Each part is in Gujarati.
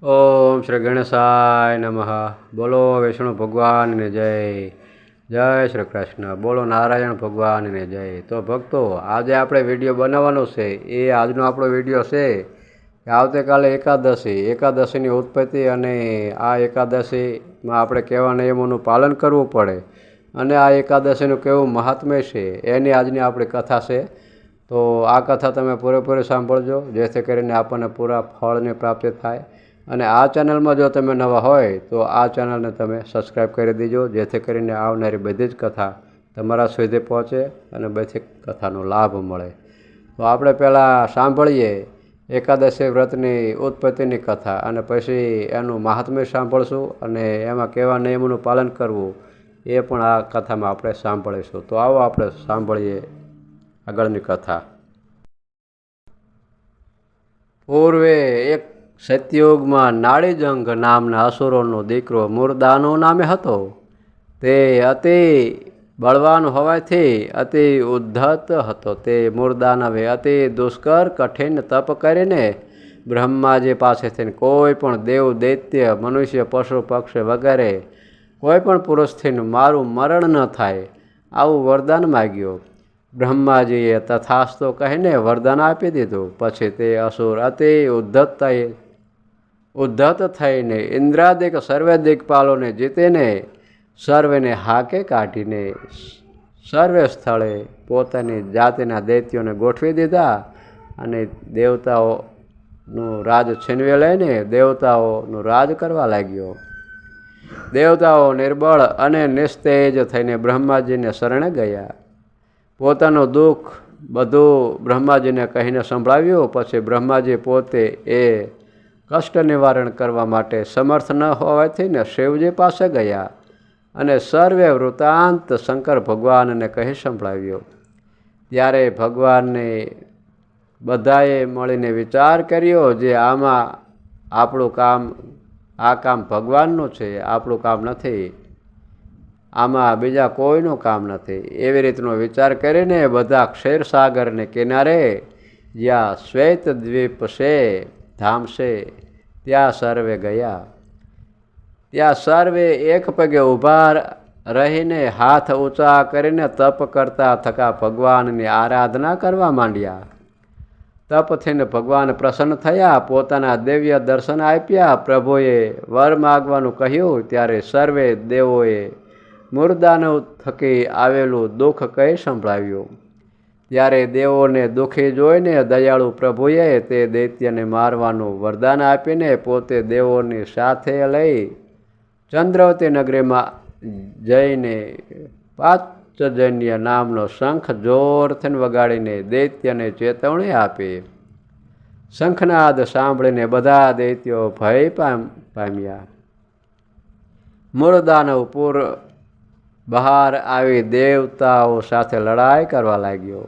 ઓમ શ્રી ગણેશાય નમઃ. બોલો વિષ્ણુ ભગવાનને જય. જય શ્રી કૃષ્ણ. બોલો નારાયણ ભગવાનને જય. તો ભક્તો, આજે આપણે વિડીયો બનાવવાનો છે. એ આજનો આપણો વિડીયો છે કે આવતીકાલે એકાદશીની ઉત્પત્તિ અને આ એકાદશીમાં આપણે કેવા નિયમોનું પાલન કરવું પડે અને આ એકાદશીનું કેવું મહાત્મ્ય છે એની આજની આપણી કથા છે. તો આ કથા તમે પૂરેપૂરી સાંભળજો, જેથી કરીને આપણને પૂરા ફળની પ્રાપ્તિ થાય. અને આ ચેનલમાં જો તમે નવા હોય તો આ ચેનલને તમે સબસ્ક્રાઈબ કરી દેજો, જેથી કરીને આવનારી બધી જ કથા તમારા સુધી પહોંચે અને બધી કથાનો લાભ મળે. તો આપણે પહેલાં સાંભળીએ એકાદશી વ્રતની ઉત્પત્તિની કથા અને પછી એનું મહાત્મ્ય સાંભળશું અને એમાં કેવા નિયમોનું પાલન કરવું એ પણ આ કથામાં આપણે સાંભળીશું. તો આવો આપણે સાંભળીએ આગળની કથા. પૂર્વે એક સતયુગમાં નાડીજંગ નામના અસુરોનો દીકરો મુરદાનો નામે હતો. તે અતિ બળવાન હોવાથી અતિ ઉદ્ધત હતો. તે મુરદાનવે અતિ દુષ્કર કઠિન તપ કરીને બ્રહ્માજી પાસેથી કોઈ પણ દેવ દૈત્ય મનુષ્ય પશુ પક્ષી વગેરે કોઈ પણ પુરુષથી મારું મરણ ન થાય આવું વરદાન માગ્યું. બ્રહ્માજીએ તથાસ્તો કહીને વરદાન આપી દીધું. પછી તે અસુર અતિ ઉદ્ધત થઈને ઇન્દ્રાદિક સર્વે દિગ્પાલોને જીતીને સર્વેને હાકે કાઢીને સર્વે સ્થળે પોતાની જાતિના દૈત્યોને ગોઠવી દીધા અને દેવતાઓનું રાજ છીનવી લઈને દેવતાઓનું રાજ કરવા લાગ્યો. દેવતાઓ નિર્બળ અને નિસ્તેજ થઈને બ્રહ્માજીને શરણે ગયા. પોતાનું દુઃખ બધું બ્રહ્માજીને કહીને સંભળાવ્યું. પછી બ્રહ્માજી પોતે એ કષ્ટ નિવારણ કરવા માટે સમર્થ ન હોવાથી ને શિવજી પાસે ગયા અને સર્વે વૃત્તાંત શંકર ભગવાનને કહી સંભળાવ્યો. ત્યારે ભગવાનને બધાએ મળીને વિચાર કર્યો, જે આમાં આપણું કામ, આ કામ ભગવાનનું છે, આપણું કામ નથી, આમાં બીજા કોઈનું કામ નથી. એવી રીતનો વિચાર કરીને બધા ક્ષીરસાગરને કિનારે જ્યાં શ્વેત દ્વીપ છે, ધામ છે, ત્યાં સર્વે ગયા. ત્યાં સર્વે એક પગે ઊભા રહીને હાથ ઊંચા કરીને તપ કરતા થકા ભગવાનની આરાધના કરવા માંડ્યા. તપથીને ભગવાન પ્રસન્ન થયા, પોતાના દિવ્ય દર્શન આપ્યા. પ્રભુએ વર માગવાનું કહ્યું ત્યારે સર્વે દેવોએ મુરદાનવ થકી આવેલું દુઃખ કહી સંભળાવ્યું. ત્યારે દેવોને દુઃખી જોઈને દયાળુ પ્રભુએ તે દૈત્યને મારવાનું વરદાન આપીને પોતે દેવોની સાથે લઈ ચંદ્રવતી નગરીમાં જઈને પાંચજન્ય નામનો શંખ જોરથી વગાડીને દૈત્યને ચેતવણી આપી. શંખનાદ સાંભળીને બધા દૈત્યો ભય પામ્યા. મુરદાનવ બહાર આવી દેવતાઓ સાથે લડાઈ કરવા લાગ્યો.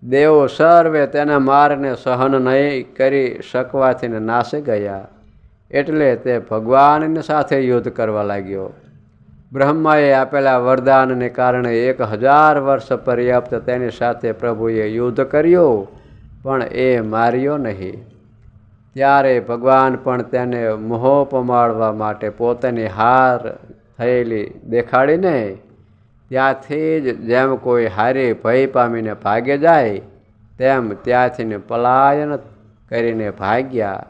દેવો સર્વે તેના મારને સહન નહીં કરી શકવાથી નાસી ગયા. એટલે તે ભગવાનની સાથે યુદ્ધ કરવા લાગ્યો. બ્રહ્માએ આપેલા વરદાનને કારણે 1000 વર્ષ પર્યાપ્ત તેની સાથે પ્રભુએ યુદ્ધ કર્યું, પણ એ માર્યો નહીં. ત્યારે ભગવાન પણ તેને મોહ પમાડવા માટે પોતાની હાર થયેલી દેખાડીને ત્યાંથી જ જેમ કોઈ હારી ભય પામીને ભાગે જાય તેમ ત્યાંથી પલાયન કરીને ભાગ્યા.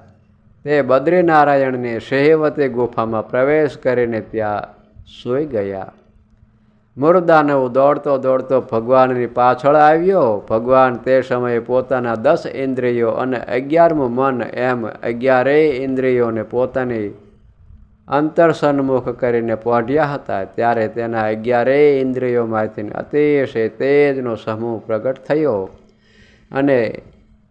તે બદ્રીનારાયણની શહેવતી ગુફામાં પ્રવેશ કરીને ત્યાં સૂઈ ગયા. મુરદાનવ દોડતો દોડતો ભગવાનની પાછળ આવ્યો. ભગવાન તે સમયે પોતાના 10 ઇન્દ્રિયો અને 11મું મન એમ 11 ઇન્દ્રિયોને પોતાની અંતર સન્મુખ કરીને પોઢ્યા હતા. ત્યારે તેના 11 ઇન્દ્રિયોમાંથી અતિશય તેજનો સમૂહ પ્રગટ થયો અને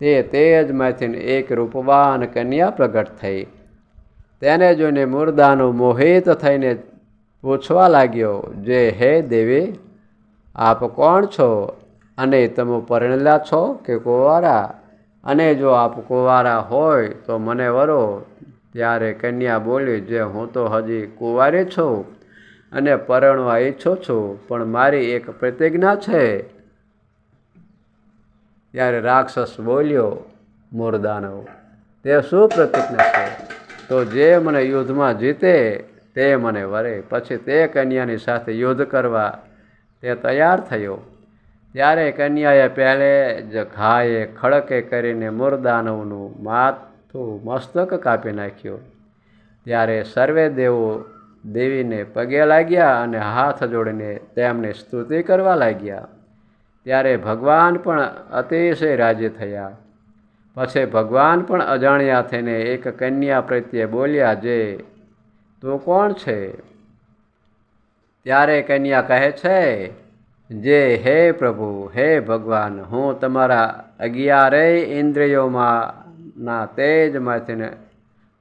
તે તેજમાંથી એક રૂપવાન કન્યા પ્રગટ થઈ. તેને જોઈને મુરદાનવ મોહિત થઈને પૂછવા લાગ્યો, જે હે દેવી, આપ કોણ છો અને તમે પરણેલા છો કે કુંવારા? અને જો આપ કુંવારા હોય તો મને વરો. ત્યારે કન્યા બોલી, જે હું તો હજી કુંવારી છું અને પરણવા ઈચ્છું છું, પણ મારી એક પ્રતિજ્ઞા છે. ત્યારે રાક્ષસ બોલ્યો, મુરદાનવ, તે શું પ્રતિજ્ઞા છે? તો જે મને યુદ્ધમાં જીતે તે મને વરે. પછી તે કન્યાની સાથે યુદ્ધ કરવા તે તૈયાર થયો. ત્યારે કન્યાએ પહેલે જ ઘાએ ખડકે કરીને મૂરદાનવનું માથું મસ્તક કાપી નાખ્યું. ત્યારે સર્વે દેવો દેવીને પગે લાગ્યા અને હાથ જોડીને તેમની સ્તુતિ કરવા લાગ્યા. ત્યારે ભગવાન પણ અતિશય રાજી થયા. પછી ભગવાન પણ અજાણ્યા થઈને એક કન્યા પ્રત્યે બોલ્યા, જે તું કોણ છે? ત્યારે કન્યા કહે છે, જે હે પ્રભુ, હે ભગવાન, હું તમારા 11 ઇન્દ્રિયોમાંના તેજમાંથી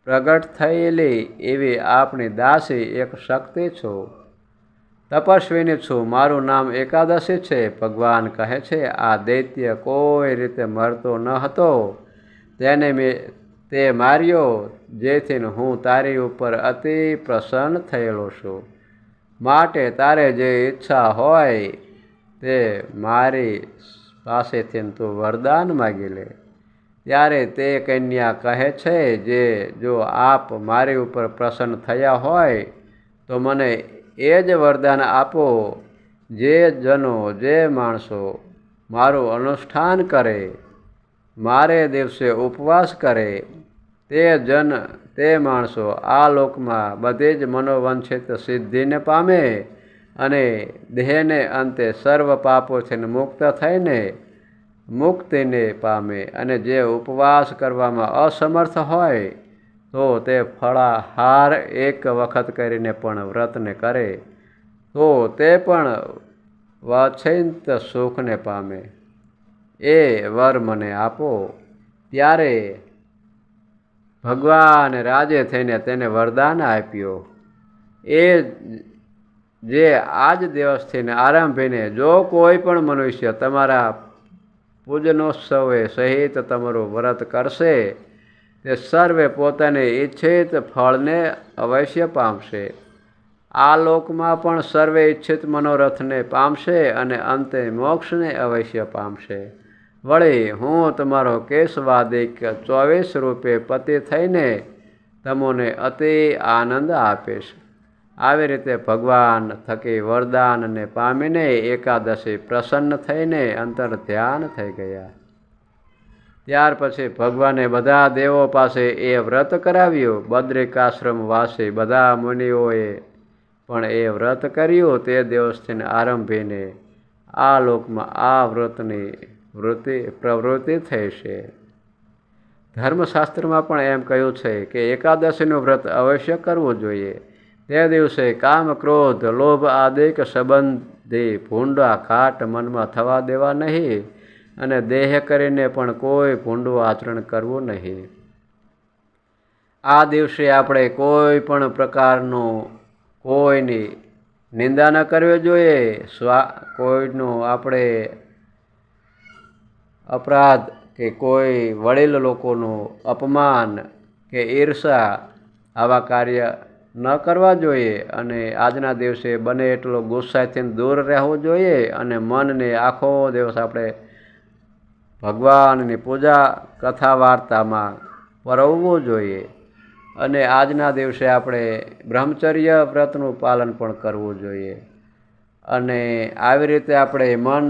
પ્રગટ થયેલી એવી આપણી દાસી એક શક્તિ છું. તપસ્વીની છું. મારું નામ એકાદશી છે. ભગવાન કહે છે, આ દૈત્ય કોઈ રીતે મરતો ન હતો, તેને મેં તે માર્યો, જેથી હું તારી ઉપર અતિ પ્રસન્ન થયેલો છું. માટે તારે જે ઈચ્છા હોય તે મારી પાસેથી તું વરદાન માગી લે. ત્યારે તે કન્યા કહે છે, જે જો આપ મારી ઉપર પ્રસન્ન થયા હોય તો મને એ જ વરદાન આપો, જે જનો, જે માણસો મારું અનુષ્ઠાન કરે, મારે દિવસે ઉપવાસ કરે, તે માણસો આ લોકમાં બધી જ મનોવંચિત સિદ્ધિને પામે અને દેહને અંતે સર્વ પાપોથી મુક્ત થઈને મુક્તિને પામે. અને જે ઉપવાસ કરવામાં અસમર્થ હોય તો તે ફળાહાર એક વખત કરીને પણ વ્રતને કરે તો તે પણ વાછિંત સુખને પામે. એ વર મને આપો. ત્યારે ભગવાન રાજે થઈને તેને વરદાન આપ્યો. એ જે આજ દિવસથી આરંભીને જો કોઈ પણ મનુષ્ય તમારા પૂજનોત્સવે સહિત તમારું વ્રત કરશે તે સર્વે પોતાની ઈચ્છિત ફળને અવશ્ય પામશે. આ લોકમાં પણ સર્વે ઈચ્છિત મનોરથને પામશે અને અંતે મોક્ષને અવશ્ય પામશે. વળી હું તમારો કેશવાદિક 24 રૂપે પતિ થઈને તમોને અતિ આનંદ આપીશ. આવી રીતે ભગવાન થકી વરદાનને પામીને એકાદશી પ્રસન્ન થઈને અંતર ધ્યાન થઈ ગયા. ત્યાર પછી ભગવાને બધા દેવો પાસે એ વ્રત કરાવ્યું. બદ્રિકાશ્રમ વાસી બધા મુનિઓએ પણ એ વ્રત કર્યું. તે દિવસથી આરંભીને આ લોકમાં આ વ્રતની પ્રવૃત્તિ થઈ છે. ધર્મશાસ્ત્રમાં પણ એમ કહ્યું છે કે એકાદશીનું વ્રત અવશ્ય કરવું જોઈએ. તે દિવસે કામ, ક્રોધ, લોભ આદિક સંબંધી ભૂંડા ઘાટ મનમાં થવા દેવા નહીં અને દેહ કરીને પણ કોઈ ભૂંડું આચરણ કરવું નહીં. આ દિવસે આપણે કોઈ પણ પ્રકારનું કોઈની નિંદા ન કરવી જોઈએ. કોઈનું આપણે અપરાધ કે કોઈ વડીલ લોકોનું અપમાન કે ઈર્ષા આવા કાર્ય ન કરવા જોઈએ. અને આજના દિવસે બને એટલો ગુસ્સાથી દૂર રહેવું જોઈએ અને મનને આખો દિવસ આપણે ભગવાનની પૂજા, કથા, વાર્તામાં પરોવવું જોઈએ. અને આજના દિવસે આપણે બ્રહ્મચર્ય વ્રતનું પાલન પણ કરવું જોઈએ. અને આવી રીતે આપણે મન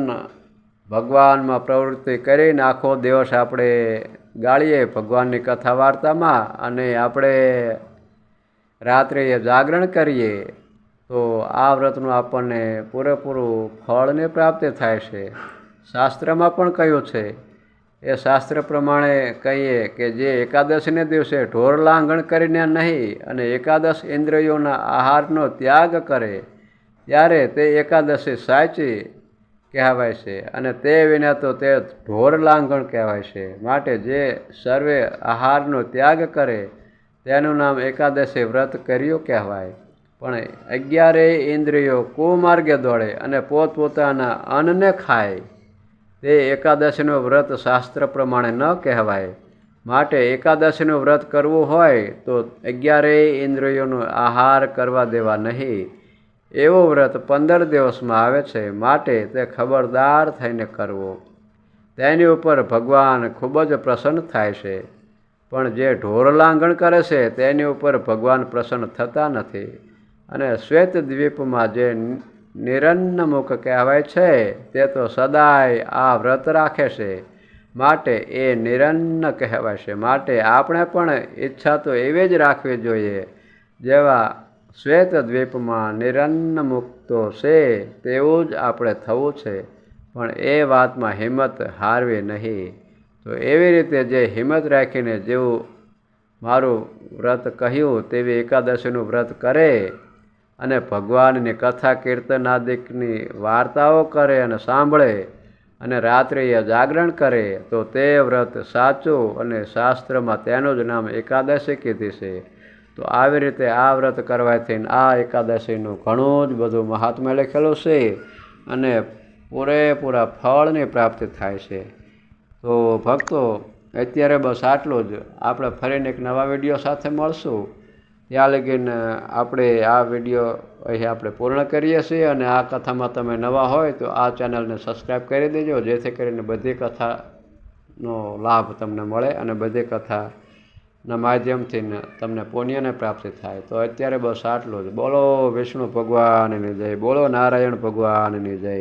ભગવાનમાં પ્રવૃત્તિ કરીને આખો દિવસ આપણે ગાળીએ ભગવાનની કથા વાર્તામાં અને આપણે રાત્રિએ જાગરણ કરીએ તો આ વ્રતનું આપણને પૂરેપૂરું ફળની પ્રાપ્તિ થાય છે. શાસ્ત્રમાં પણ કહ્યું છે, એ શાસ્ત્ર પ્રમાણે કહીએ કે જે એકાદશીને દિવસે ઢોર લાંઘણ કરીને નહીં અને એકાદશ ઇન્દ્રિયોના આહારનો ત્યાગ કરે ત્યારે તે એકાદશી સાચી કહેવાય છે અને તે વિના તો તે ઢોર લાંઘણ કહેવાય છે. માટે જે સર્વે આહારનો ત્યાગ કરે તેનું નામ એકાદશી વ્રત કર્યું કહેવાય. પણ 11 ઇન્દ્રિયો કુમાર્ગે દોડે અને પોતપોતાના અન્નને ખાય તે એકાદશીનું વ્રત શાસ્ત્ર પ્રમાણે ન કહેવાય. માટે એકાદશીનું વ્રત કરવું હોય તો 11 ઇન્દ્રિયોનો આહાર કરવા દેવા નહીં. એવું વ્રત 15 દિવસમાં આવે છે. માટે તે ખબરદાર થઈને કરવો. તેની ઉપર ભગવાન ખૂબ જ પ્રસન્ન થાય છે. પણ જે ઢોર લાંઘણ કરે છે તેની ઉપર ભગવાન પ્રસન્ન થતા નથી. અને શ્વેત દ્વીપમાં જે નિરન્નમુખ કહેવાય છે તે તો સદાય આ વ્રત રાખે છે, માટે એ નિરન્ન કહેવાય છે. માટે આપણે પણ ઈચ્છા તો એવી જ રાખવી જોઈએ જેવા શ્વેત દ્વીપમાં નિરન્નમુખ તો છે તેવું જ આપણે થવું છે, પણ એ વાતમાં હિંમત હારવી નહીં. તો એવી રીતે જે હિંમત રાખીને જેવું મારું વ્રત કહ્યું તેવી એકાદશીનું વ્રત કરે અને ભગવાનની કથા કીર્તન આદિકની વાર્તાઓ કરે અને સાંભળે અને રાત્રિએ જાગરણ કરે તો તે વ્રત સાચું, અને શાસ્ત્રમાં તેનું જ નામ એકાદશી કીધી છે. તો આવી રીતે આ વ્રત કરવાથી આ એકાદશીનું ઘણું જ બધું મહાત્મ્ય લખેલું છે અને પૂરેપૂરા ફળની પ્રાપ્તિ થાય છે. તો ભક્તો, અત્યારે બસ આટલું જ. આપણે ફરીને એક નવા વિડીયો સાથે મળશું. ત્યાં લગીને આપણે આ વિડીયો અહીં આપણે પૂર્ણ કરીએ છીએ. અને આ કથામાં તમે નવા હોય તો આ ચેનલને સબસ્ક્રાઈબ કરી દેજો, જેથી કરીને બધી કથાનો લાભ તમને મળે અને બધી કથાના માધ્યમથી તમને પુણ્યને પ્રાપ્તિ થાય. તો અત્યારે બસ આટલું જ. બોલો વિષ્ણુ ભગવાનની જય, બોલો નારાયણ ભગવાનની જય.